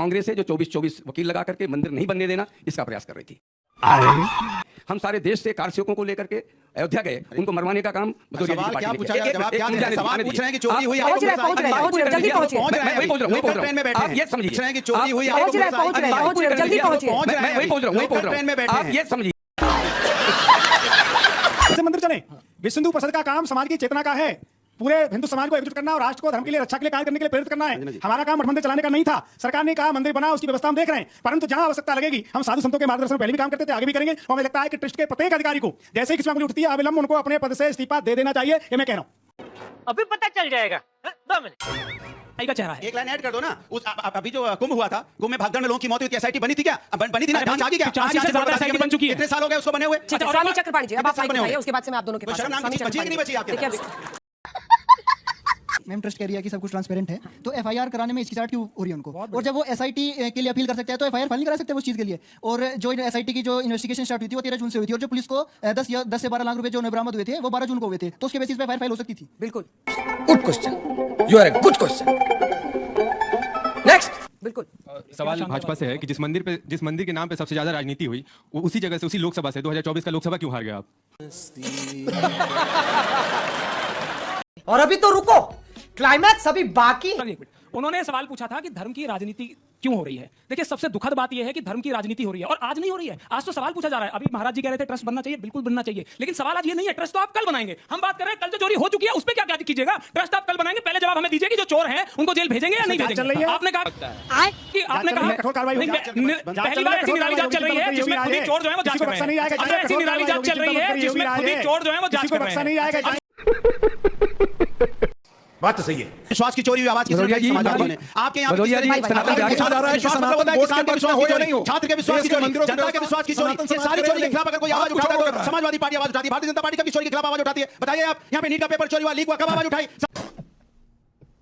कांग्रेस है जो 24-24 वकील लगा करके मंदिर नहीं बनने देना इसका प्रयास कर रही थी। हम सारे देश से कार सेवकों को लेकर के अयोध्या गए, उनको मरवाने का काम सवाल क्या पूछा गया, जवाब क्या देना? सवाल पूछ रहे हैं कि चोरी हुई, पहुंच रहे हैं, जल्दी पहुंचिए। मैं वही पहुंच रहा हूं, आप ये समझिए। पूछ रहे हैं कि चोरी हुई, पहुंच रहे हैं, जल्दी पहुंचिए। मैं वही पहुंच रहा हूं, आप ये समझिए। मंदिर चले, विश्व हिंदू परिषद का काम समाज की चेतना का है, पूरे हिंदू समाज को एकजुट करना और राष्ट्र को धर्म के लिए, रक्षा के लिए कार्य करने के लिए प्रेरित करना है। हमारा काम मठ मंदिर चलाने का नहीं था। सरकार ने कहा मंदिर बना, उसकी व्यवस्था हम देख रहे हैं, परंतु जहां आवश्यकता लगेगी हम साधु संतों के मार्गदर्शन में पहले भी काम करते थे, आगे भी करेंगे। और मुझे लगता है कि ट्रस्ट के प्रत्येक अधिकारी को जैसे ही किसी मामले उठती है अविलंब उनको अपने पद से इस्तीफा दे देना चाहिए, ये मैं कह रहा हूं। अभी पता चल जाएगा, 2 मिनट का चेहरा है। एक लाइन ऐड कर दो ना। उस अभी जो कुंभ हुआ था, कुंभ में भागदौड़ में लोगों की मौत हुई थी, एसआईटी बनी थी क्या? बनी थी ना, जांच आगे क्या? 80 से ज्यादा एसआईटी बन चुकी है। कितने साल हो गए उसको बने हुए? स्वामी चक्रपाणी जी, अब आप बताइए, उसके बाद से मैं आप दोनों के पास शर्म नाम की बची है कि नहीं बची आपके? मैम ट्रस्ट कह रही है कि सब कुछ ट्रांसपेरेंट है, तो एफआईआर कराने में हिचकिचाहट क्यों हो रही है उनको? और जब वो एसआईटी के लिए अपील कर सकते हैं तो एफआईआर फाइल नहीं करा सकते उस चीज के लिए? और जो एसआईटी की जो इन्वेस्टिगेशन स्टार्ट हुई थी वो 13 जून से हुई थी, और जो पुलिस को 10 से 12 लाख रुपए जो बरामद हुए थे वो 12 जून को हुए थे, तो उसके बेसिस पे एफआईआर फाइल हो सकती थी। बिल्कुल good question, you are a good question. Next. बिल्कुल सवाल भाजपा से है कि जिस मंदिर के नाम पे सबसे ज्यादा राजनीति हुई, वो उसी जगह से, उसी लोकसभा से 2024 का लोकसभा क्यों हार गया आप? और अभी तो रुको, क्लाइमैक्स अभी बाकी। उन्होंने सवाल पूछा था कि धर्म की राजनीति क्यों हो रही है। देखिए, सबसे दुखद बात यह है कि धर्म की राजनीति हो रही है, और आज नहीं हो रही है। आज तो सवाल पूछा जा रहा है। अभी महाराज जी कह रहे थे ट्रस्ट बनना चाहिए, बिल्कुल बनना चाहिए, लेकिन सवाल आज ये नहीं है। ट्रस्ट तो आप कल बनाएंगे। हम बात कर रहे हैं कल जो चोरी हो चुकी है उस पर क्या कीजिएगा। ट्रस्ट आप कल बनाएंगे, पहले जवाब हमें दीजिए कि जो चोर हैं उनको जेल भेजेंगे या नहीं भेजेंगे। आपने कहा कि पहली बार ऐसी निराली जांच चल रही है जिसमें खुद ही चोर जो है वो जांच कर रहे हैं। ऐसी निराली जांच चल रही है जिसमें खुद ही चोर जो है वो जांच कर रहे हैं। बात तो सही है। विश्वास की चोरी हुई, आवाज की समाजवादियों ने आपके यहाँ छात्र के विश्वास की चोरी, जनता के विश्वास की चोरी, ये सारी चोरी के खिलाफ अगर कोई आवाज उठाता है तो समाजवादी पार्टी आवाज उठाती है, भारतीय जनता पार्टी कब चोरी के खिलाफ आवाज उठाती है? बताइए आप। यहाँ पे नीट का पेपर चोरी हुआ, लीक हुआ, कब आवाज उठाई?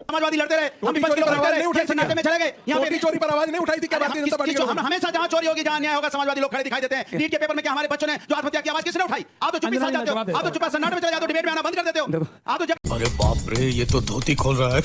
समाजवादी लड़ते रहे, हम विपक्ष के लोग लड़ते रहे, सन्नाटे में चले गए। यहाँ पे चोरी पर आवाज नहीं उठाई थी क्या भारतीय जनता पार्टी? हमेशा जहाँ चोरी होगी, जहाँ अन्याय होगा, समाजवादी लोग खड़े दिखाई देते हैं। नीट के पेपर में क्या हमारे बच्चों ने जो आत्महत्या की आवाज किसने उठाई? आप तो चुप्पी साथ जाते हो, आप तो चुप सन्नाटे में चले जाते हो, डिबेट में आना बंद कर देते हो। आप तो अरे बाप रे, ये तो धोती खोल रहा है। आप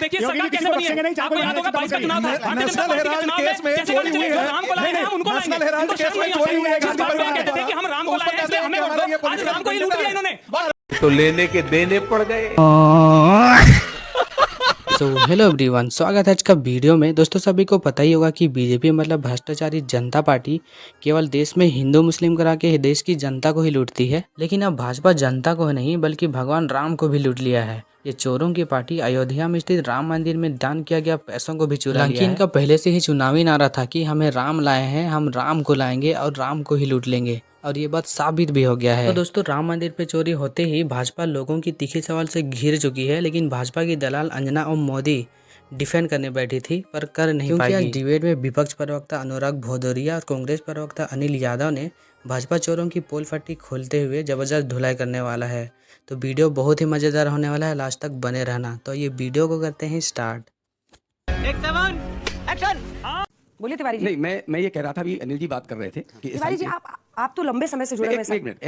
देखिए सरकार कैसे बनी है। आपको याद होगा 22 का चुनाव था, नेशनल हेराल्ड केस में चोरी हुई है। राम को लाए हैं, उनको लाएंगे। नेशनल हेराल्ड केस में चोरी हुई है, कहते थे कि हम राम को लाए हैं इसलिए हमें वोट दो। आज राम को ही लूट लिया इन्होंने, तो लेने के देने पड़ गए। तो हेलो एवरीवन, स्वागत है आज का वीडियो में। दोस्तों, सभी को पता ही होगा कि बीजेपी मतलब भ्रष्टाचारी जनता पार्टी केवल देश में हिंदू मुस्लिम करा के देश की जनता को ही लूटती है, लेकिन अब भाजपा जनता को नहीं बल्कि भगवान राम को भी लूट लिया है। ये चोरों की पार्टी अयोध्या में स्थित राम मंदिर में दान किया गया पैसों को भी चुरा लिया है। इनका पहले से ही चुनावी नारा था कि हमें राम लाए हैं, हम राम को लाएंगे और राम को ही लूट लेंगे, और ये बात साबित भी हो गया है। तो दोस्तों, राम मंदिर पे चोरी होते ही भाजपा लोगों की तीखी सवाल से घिर चुकी है, लेकिन भाजपा की दलाल अंजना और मोदी डिफेंड करने बैठी थी पर कर नहीं पाई। क्योंकि डिबेट में विपक्ष प्रवक्ता अनुराग भदौरिया और कांग्रेस प्रवक्ता अनिल यादव ने भाजपा चोरों की पोल फट्टी खोलते हुए जबरदस्त धुलाई करने वाला है। तो वीडियो बहुत ही मजेदार होने वाला है, लास्ट तक बने रहना। तो ये वीडियो को करते हैं स्टार्ट। बोलिए तिवारी जी। नहीं, मैं ये कह रहा था, अभी अनिल जी बात कर रहे थे कि तिवारी जी आप तो लंबे समय से जुड़े हुए हैं।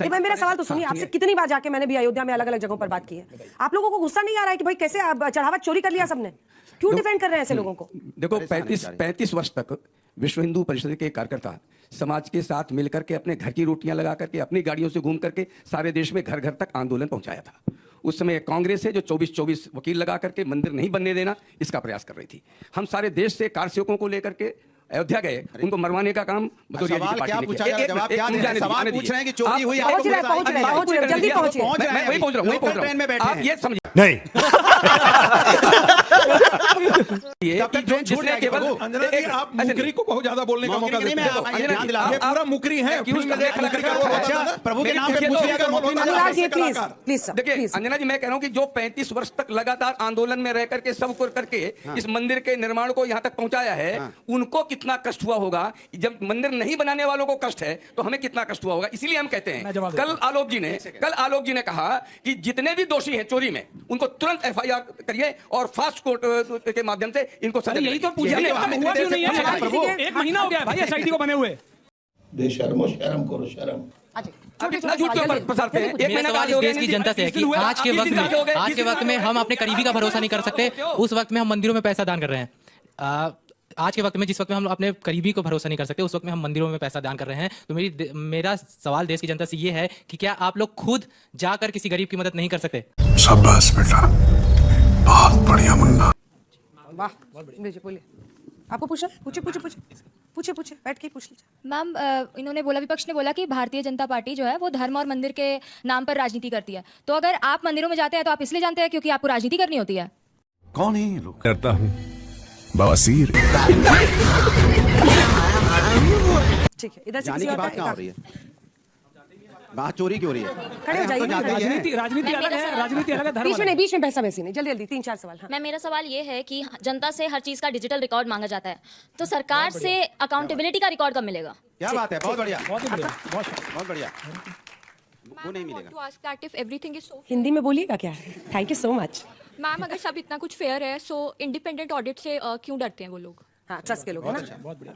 भाई मेरा सवाल तो सुनिए, आपसे कितनी बार जाके मैंने भी अयोध्या में अलग अलग जगहों पर बात की है। आप लोगों को गुस्सा नहीं आ रहा है कि भाई कैसे चढ़ावा चोरी कर लिया सबने? क्यों डिफेंड कर रहे हैं ऐसे लोगों को? देखो, 35 वर्ष तक विश्व हिंदू परिषद के कार्यकर्ता समाज के साथ मिलकर के अपने घर की रोटियां लगा करके अपनी गाड़ियों से घूम करके सारे देश में घर घर तक आंदोलन पहुंचाया था। उस समय कांग्रेस है जो 24-24 वकील लगा करके मंदिर नहीं बनने देना इसका प्रयास कर रही थी। हम सारे देश से कार सेवकों को लेकर के अयोध्या गए, उनको मरवाने का काम सवाल क्या पूछा गया, जवाब क्या देना? सवाल पूछ रहे हैं कि चोरी हुई, पहुंच रहे हैं, जल्दी पहुंचिए। मैं वही पहुंच रहा हूं, आप ये समझिए। नहीं आप मुकरी को बहुत ज्यादा बोलने का मौका देते हो। पूरा मुकरी है, प्रभु के नाम पे पूछ लिया। अनुराग जी प्लीज देखिए अंजना जी, मैं कह रहा हूं कि जो 35 वर्ष तक लगातार आंदोलन में रह करके सब करके इस मंदिर के निर्माण को यहां तक पहुंचाया है, उनको कितना कष्ट हुआ होगा। जब मंदिर नहीं बनाने वालों को कष्ट है तो हमें कितना कष्ट हुआ होगा। इसीलिए हम कहते हैं, कल आलोक जी ने कहा कि जितने भी दोषी हैं चोरी में उनको तुरंत एफआईआर करिए और फास्ट कोर्ट के माध्यम से इनको सजा। यही तो पूछा हुआ क्यों नहीं है? 1 महीना हो गया भाई एसआईटी को बने हुए। बेशर्मो, शर्म करो, शर्म। देश की जनता से है कि आज के वक्त में हम अपने करीबी का भरोसा नहीं कर सकते। उस वक्त में हम मंदिरों में पैसा दान कर रहे हैं। आज के वक्त में जिस वक्त में हम अपने करीबी को भरोसा नहीं कर सकते, उस वक्त में हम मंदिरों में पैसा दान कर रहे हैं। तो मेरा सवाल देश की जनता से ये है कि क्या आप लोग खुद जाकर किसी गरीब की मदद नहीं कर सकते? शाबाश बेटा, बहुत बढ़िया मुन्ना। वाह, बोलिए। आपको पूछना? पूछे बैठ के पूछ लीजिए। मैम, इन्होंने बोला, विपक्ष ने बोला कि भारतीय जनता पार्टी जो है वो धर्म और मंदिर के नाम पर राजनीति करती है। तो अगर आप मंदिरों में जाते हैं तो आप इसलिए जानते हैं क्योंकि आपको राजनीति करनी होती है? कौन है ये लोग? करता हूँ बवासीर। ठीक है, इधर से जाने किसी की और बात का- क्या हो रही है? बात चोरी क्यों हो रही है? खड़े हो जाइए। राजनीति अलग है, राजनीति अलग है, धर्म अलग है। बीच में बहसा नहीं, जल्दी 3-4 सवाल। हाँ। मैम, मेरा सवाल ये है कि जनता से हर चीज का डिजिटल रिकॉर्ड मांगा जाता है, तो सरकार से अकाउंटेबिलिटी का रिकॉर्ड कब मिलेगा? क्या बात है, बहुत बढ़िया, बहुत बढ़िया। वो नहीं मिलेगा। हिंदी में बोलिएगा क्या? Thank you so much. Ma'am, अगर सब इतना कुछ फेयर है, सो इंडिपेंडेंट ऑडिट से क्यों डरते हैं वो लोग? हाँ, ट्रस्ट के लोग है ना। बहुत बढ़िया।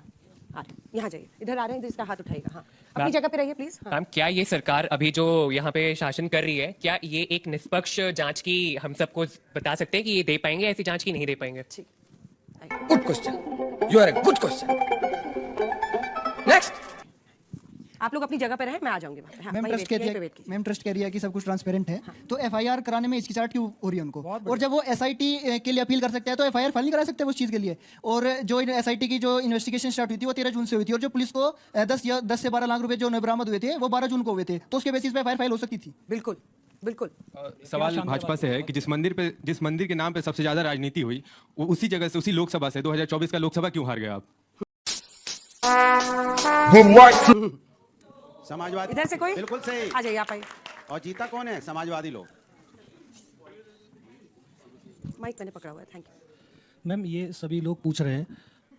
हाँ, यहाँ जाइए, इधर आ रहे हैं, इधर इसका हाथ उठाइएगा। हाँ, अपनी जगह पे रहिए प्लीज। मैम, क्या ये सरकार अभी जो यहाँ पे शासन कर रही है, क्या ये एक निष्पक्ष जांच की हम सबको बता सकते हैं कि ये दे पाएंगे ऐसी जांच की नहीं दे पाएंगे? Good question, you are a good question. Next. आप लोग अपनी जगह पे रहे, मैं आ जाऊंगी वहाँ पे। हाँ, मैम वहीं ट्रस्ट वेट कह कीजिए, वेट कीजिए। मैम ट्रस्ट कह रही है कि सब कुछ ट्रांसपेरेंट है, तो एफआईआर कराने में हिचकिचाहट क्यों हो रही है उनको? और जब वो एसआईटी के लिए अपील कर सकते हैं तो एफआईआर फाइल नहीं करा सकते उस चीज़ के लिए? और जो एसआईटी की जो इन्वेस्टिगेशन स्टार्ट हुई थी वो 13 जून से हुई थी, और जो पुलिस को 10 से 12 लाख रुपए जो बरामद हुए थे वो 12 जून को हुए थे, तो उसके बेसिस पे एफआईआर फाइल हो सकती थी। बिल्कुल। सवाल भाजपा से है कि जिस मंदिर के नाम पे सबसे ज्यादा राजनीति हुई, वो उसी जगह से, उसी लोकसभा से 2024 का लोकसभा क्यों हार गया आप? समाजवादी। इधर से कोई? बिल्कुल सही। आ जाइए, आप आइए। और जीता कौन है? समाजवादी लोग। माइक मैंने पकड़ा हुआ है, थैंक यू। मैम, ये सभी लोग पूछ रहे हैं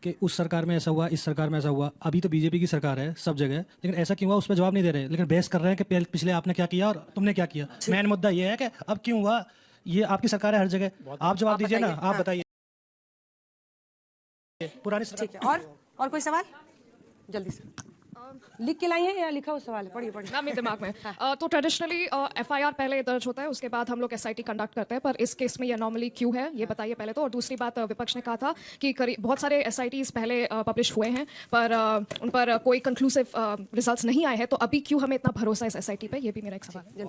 कि उस सरकार में ऐसा हुआ, इस सरकार में ऐसा हुआ। अभी तो बीजेपी की सरकार है सब जगह, लेकिन ऐसा क्यों हुआ उस पर जवाब नहीं दे रहे, लेकिन बहस कर रहे हैं कि पिछले आपने क्या किया और तुमने क्या किया। मेन मुद्दा ये है कि अब क्यों हुआ, ये आपकी सरकार है हर जगह, आप जवाब दीजिए ना, आप बताइए। पुरानी सरकार। ठीक है, और कोई सवाल? जल्दी से लिख के लाई है या लिखा हुआ सवाल है? पढ़िए। ना मेरे दिमाग में तो ट्रेडिशनली एफआईआर पहले दर्ज होता है, उसके बाद हम लोग एसआईटी कंडक्ट करते हैं, पर इस केस में ये नॉर्मली क्यों है ये बताइए पहले तो। और दूसरी बात, विपक्ष ने कहा था कि बहुत सारे एसआईटीज पहले पब्लिश हुए हैं पर उन पर कोई कंक्लूसिव रिजल्ट्स नहीं आए हैं, तो अभी क्यों हमें इतना भरोसा है इस एसआईटी पे? ये भी मेरा एक सवाल है।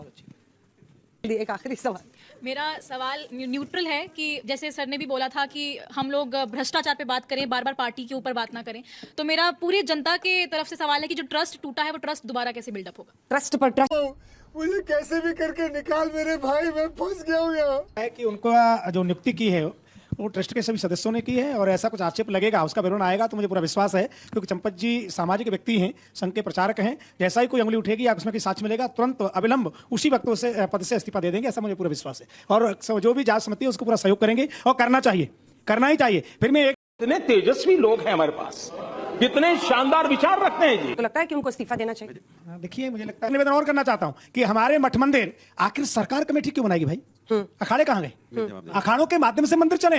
एक आखिरी सवाल। मेरा सवाल न्यूट्रल है कि जैसे सर ने भी बोला था कि हम लोग भ्रष्टाचार पे बात करें, बार बार पार्टी के ऊपर बात ना करें, तो मेरा पूरी जनता के तरफ से सवाल है कि जो ट्रस्ट टूटा है वो ट्रस्ट दोबारा कैसे बिल्डअप होगा? ट्रस्ट पर ट्रस्ट। मुझे कैसे भी करके निकाल मेरे भाई, मैं फंस गया हूँ यहाँ। है कि उनको जो नियुक्ति की है वो ट्रस्ट के सभी सदस्यों ने की है, और ऐसा कुछ आक्षेप लगेगा, उसका विवरण आएगा तो मुझे पूरा विश्वास है, क्योंकि चंपत जी सामाजिक व्यक्ति हैं, संघ के प्रचारक हैं। जैसा ही कोई उंगली उठेगी या उसमें कोई साक्ष्य मिलेगा, तुरंत अविलंब उसी वक्त उसे पद से इस्तीफा दे देंगे, ऐसा मुझे पूरा विश्वास है। और जो भी जांच समिति है उसको पूरा सहयोग करेंगे, और करना ही चाहिए। फिर मैं इतने तेजस्वी लोग हैं हमारे पास, कितने शानदार विचार रखते हैं जी। तो लगता है कि उनको इस्तीफा देना चाहिए। देखिए, मुझे लगता है, निवेदन और करना चाहता हूं कि हमारे मठ मंदिर आखिर सरकार कमेटी क्यों बनाएगी भाई? अखाड़े कहाँ गए? अखाड़ों के माध्यम से मंदिर चले।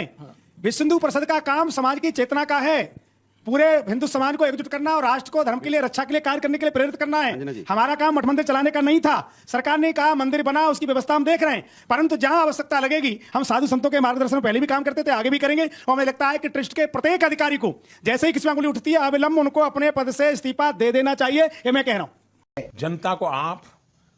विश्व हिंदू परिषद का काम समाज की चेतना का है, पूरे हिंदू समाज को एकजुट करना और राष्ट्र को धर्म के लिए, रक्षा के लिए कार्य करने के लिए प्रेरित करना है। हमारा काम मठ मंदिर चलाने का नहीं था। सरकार ने कहा मंदिर बना, उसकी व्यवस्था हम देख रहे हैं, परंतु जहां आवश्यकता लगेगी हम साधु संतों के मार्गदर्शन में पहले भी काम करते थे, आगे भी करेंगे। और मुझे लगता है कि ट्रस्ट के प्रत्येक अधिकारी को जैसे ही किसी में अंगुली उठती है, अविलंब उनको अपने पद से इस्तीफा दे देना चाहिए, ये मैं कह रहा हूँ। जनता को आप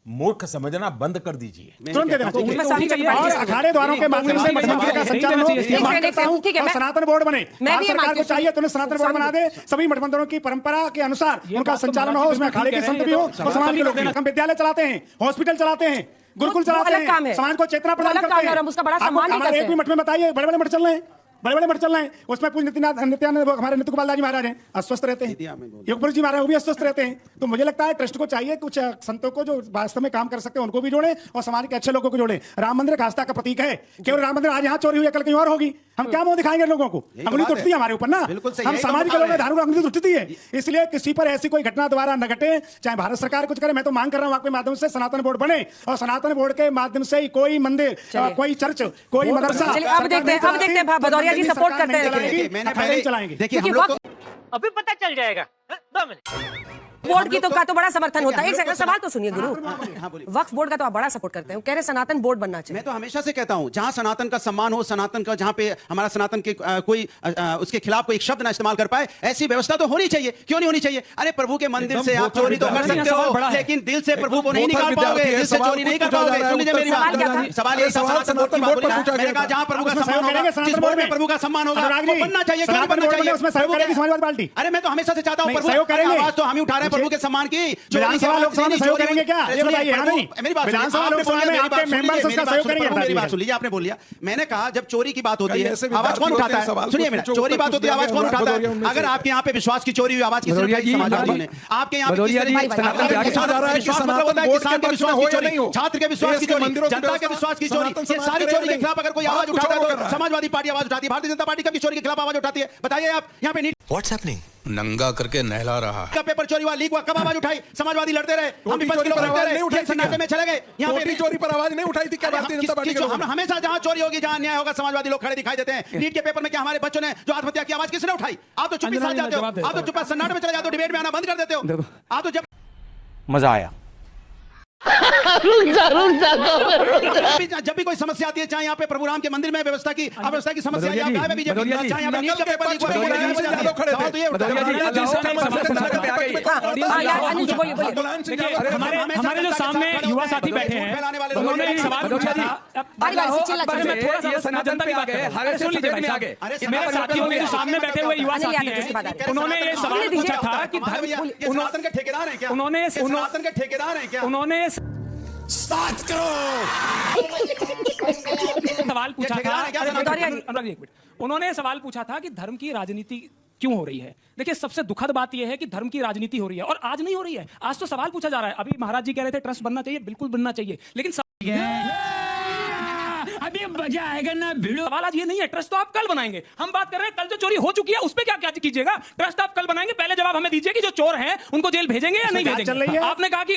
मूर्ख समझना बंद कर दीजिए, तुरंत दे देना चाहिए। और अखाड़े द्वारों के माध्यम से मठ मंदिर का संचालन हो, ये मांग करता हूं। और सनातन बोर्ड बने, सरकार को चाहिए तो सनातन बोर्ड बना दे, सभी मठ मंदिरों की परंपरा के अनुसार उनका संचालन हो, उसमें अखाड़े के संत भी हो और समाज के लोग। हम विद्यालय चलाते हैं, हॉस्पिटल चलाते हैं, गुरुकुल चलाते हैं, समाज को चेतना प्रदान करते हैं। हमारे एक भी मठ में बताइए, बड़े बड़े मठ चल रहे हैं, उसमें पूज्य नित्यानंद हमारे नित्य गोपाल दास जी महाराज हैं, अस्वस्थ रहते हैं। योगपुर जी महाराज वो भी अस्वस्थ रहते हैं। तो मुझे लगता है ट्रस्ट को चाहिए कुछ संतों को जो वास्तव में काम कर सकते हैं उनको भी जोड़े, और समाज के अच्छे लोगों को जोड़े। राम मंदिर एक आस्था का प्रतीक है, केवल राम मंदिर आज यहाँ चोरी हुई है, कल कहीं और होगी, हम क्या मुंह दिखाएंगे लोगों को? अंगुली तो उठती है हमारे ऊपर ना, हम सामाजिक लोग धार्मिक अंगुली तो उठती है। इसलिए किसी पर ऐसी कोई घटना दोबारा न घटे, चाहे भारत सरकार कुछ करे। मैं तो मांग कर रहा हूँ आपके माध्यम से सनातन बोर्ड बने, और सनातन बोर्ड के माध्यम से कोई मंदिर, कोई चर्च, कोई मदरसा। अब देखते हैं भदौरिया जी सपोर्ट करते हैं, मैंने पहले चलाएंगे। देखिए, हम लोग अभी पता चल जाएगा। 2 मिनट। बोर्ड की का तो बड़ा समर्थन होता है। एक सेकंड सवाल तो सुनिए गुरु, वक्फ बोर्ड का तो आप बड़ा सपोर्ट करते हैं, कह रहे सनातन बोर्ड बनना चाहिए। मैं तो हमेशा से कहता हूं जहां सनातन का सम्मान हो, सनातन का जहां पे हमारा सनातन के कोई उसके खिलाफ कोई शब्द ना इस्तेमाल कर पाए, ऐसी व्यवस्था तो होनी चाहिए। क्यों नहीं होनी चाहिए? अरे प्रभु के मंदिर से आप चोरी तो कर सकते हो, लेकिन दिल से प्रभु को नहीं निकाल पाओगे, दिल से चोरी नहीं कर पाओगे। सुन लीजिए मेरी बात, सवाल यही सनातन बोर्ड की बात बोली ना, मैंने कहा जहां प्रभु का सम्मान होगा, जिस बोर्ड में प्रभु का सम्मान होगा वो बनना चाहिए। क्यों बनना चाहिए? उसमें सहयोग करेगी समाजवादी पार्टी। अरे मैं तो हमेशा से चाहता हूं प्रभु सहयोग करेंगे, आवाज तो हम ही उठा रहे हैं प्रभु के सम्मान की। विधानसभा लोकसभा में सहयोग करेंगे क्या? ये बताइए। मेरी बात विधानसभा लोकसभा में आपके मेंबर्स उसका सहयोग करेंगे? मेरी बात सुन लीजिए, आपने बोल लिया। मैंने कहा जब चोरी की बात होती है आवाज कौन उठाता है? सुनिए मेरा, चोरी बात होती है आवाज कौन उठाता है? अगर आपके यहाँ पे विश्वास की चोरी हुई, आवाज किसने उठाई? समाजवादी ने। आपके यहाँ पे छात्र के विश्वास की चोरी, जनता के विश्वास की चोरी, ये सारी चोरी के खिलाफ अगर कोई आवाज उठाता है तो समाजवादी पार्टी आवाज उठाती है, भारतीय जनता पार्टी कभी चोरी के खिलाफ आवाज उठाती है? बताइए आप। यहाँ पे What's happening? नंगा करके नहला रहा है। का पेपर चोरी हुआ, लीक हुआ, कब आवाज उठाई? समाजवादी लड़ते रहे, हम विपक्ष के लोग लड़ते रहे, सन्नाटे में चले गए। यहाँ पे चोरी पर आवाज नहीं उठाई थी क्या भारतीय जनता पार्टी के लोगों ने? हमेशा जहाँ चोरी होगी, जहाँ अन्याय होगा, समाजवादी लोग खड़े दिखाई देते हैं। नीट के पेपर में क्या हमारे बच्चों ने जो आत्महत्या की आवाज किसने उठाई? आप तो चुप ही साथ जाते हो, आप तो चुप सन्नाटे में चले जाते हो, डिबेट में आना बंद कर देते हो। आप तो जब मजा आया जब भी कोई समस्या आती है, चाहे यहाँ पे प्रभु राम के मंदिर में व्यवस्था की अव्यवस्था की समस्या, चाहे यहाँ पे नीट का पेपर लीक हमारे जो सामने युवा साथी बैठे हैं उन्होंने एक सवाल पूछा था। मेरे साथियों में जो सामने बैठे हुए युवा साथी हैं उन्होंने ये सवाल पूछा था कि सनातन के ठेकेदार हैं क्या? उन्होंने सनातन के ठेकेदार हैं क्या? उन्होंने 7 करोड़ सवाल पूछा था। उन्होंने सवाल पूछा था कि धर्म की राजनीति क्यों हो रही है। देखिए सबसे दुखद बात यह है कि धर्म की राजनीति हो रही है और आज नहीं हो रही है। आज तो सवाल पूछा जा रहा है। अभी महाराज जी कह रहे थे ट्रस्ट बनना चाहिए, बिल्कुल बनना चाहिए, लेकिन अभी मजा आएगा ना भिड़ो। सवाल आज ये नहीं है, ट्रस्ट तो आप कल बनाएंगे। हम बात कर रहे हैं कल जो चोरी हो चुकी है उस पर क्या कीजिएगा? ट्रस्ट आप कल बनाएंगे। पहले जवाब हमें दीजिए कि जो चोर हैं उनको जेल भेजेंगे या नहीं भेजेंगे? आपने कहा कि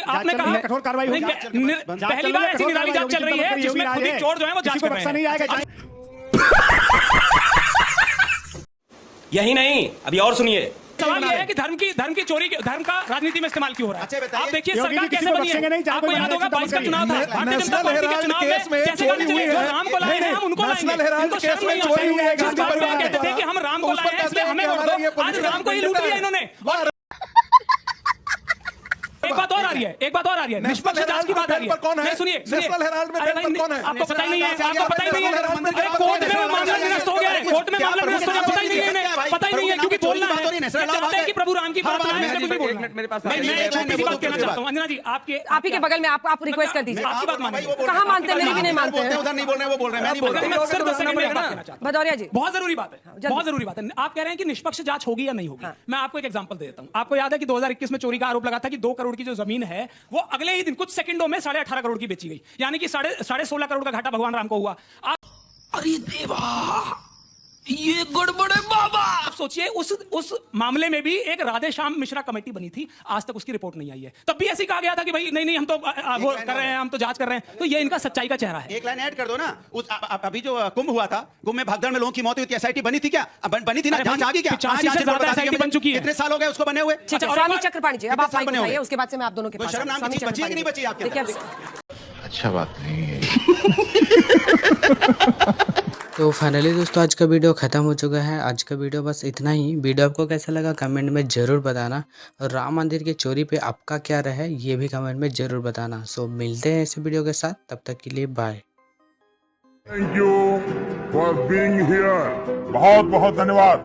कठोर कार्रवाई होगी। पहली बार ऐसी निराली जांच चल रही है जिसमें खुद ही चोर जो है वो जांच कर रहे हैं। यही नहीं, अभी और सुनिए। सवाल यह है कि धर्म की चोरी, धर्म का राजनीति में इस्तेमाल क्यों हो रहा है? आप देखिए सरकार कैसे बनी है। आपको याद होगा 22 का चुनाव था, भारतीय जनता पार्टी के चुनाव में कैसे गाने चले, जो राम को लाए हैं हम उनको लाएंगे। उनको शर्म नहीं आती। जिस बात पे कहते थे कि हम राम को लाए हैं इसलिए हमें वोट दो, आज राम को ही लूट लिया इन्होंने। एक बात और आ रही है, निष्पक्ष जांच की बात आ रही है। सुनिए, आपको पता ही नहीं है, आपको पता ही नहीं है। अरे कोर्ट में मामला निरस्त हो गया है, कोर्ट में मामला निरस्त हो गया, पता ही नहीं है इन्हें, पता ही नहीं है क्योंकि बोलना है चाहते हैं कि प्रभु राम की बात है, इसलिए कुछ भी बोलना। मैं एक छोटी सी बात कहना चाहता हूँ अंजना जी, आप ही के बगल में आप रिक्वेस्ट कर दीजिए। आपकी बात मानिए, कहाँ मानते हैं? मेरी भी नहीं मानते हैं। उधर नहीं बोल रहे, वो बोल रहे हैं, मैं नहीं बोल रहा। भदौरिया जी बहुत जरूरी बात है। आप कह रहे हैं कि निष्पक्ष जांच होगी या नहीं होगी। मैं आपको एक एग्जांपल दे देता हूँ। आपको याद है कि 2021 में चोरी का आरोप लगा था कि 2 करोड़ की जो जमीन है वो अगले ही दिन कुछ सेकंडों में 18.5 करोड़ की बेची गई, यानी कि 16.5 करोड़ का घाटा भगवान राम को हुआ। अरे देवा, ये गड़बड़ है बाबा। आप सोचिए उस मामले में भी एक राधे श्याम मिश्रा कमेटी बनी थी, आज तक उसकी रिपोर्ट नहीं आई है। तब भी ऐसे कहा गया था कि भाई नहीं हम तो वो कर रहे हैं, हम तो जांच कर रहे हैं। तो ये इनका सच्चाई का चेहरा है। एक लाइन ऐड कर दो ना। अभी जो कुंभ हुआ था, कुंभ में भागदड़ में लोगों की मौत हुई थी, एसआईटी बनी थी क्या? बनी थी ना, जांच आ गई क्या? 85 से ज्यादा एसआईटी बन चुकी है। कितने साल हो गए उसको बने हुए? स्वामी चक्रपाणी जी, अब आप माइक उठाइए, उसके बाद से मैं आप दोनों के पास शर्म नाम की चीज बची है कि नहीं बची आपके? अच्छा बात नहीं है। तो फाइनली दोस्तों आज का वीडियो ख़त्म हो चुका है। आज का वीडियो बस इतना ही। वीडियो आपको कैसा लगा कमेंट में ज़रूर बताना, और राम मंदिर की चोरी पे आपका क्या रहा है ये भी कमेंट में ज़रूर बताना। सो मिलते हैं इस वीडियो के साथ, तब तक के लिए bye. Thank you for being here. बहुत बहुत धन्यवाद।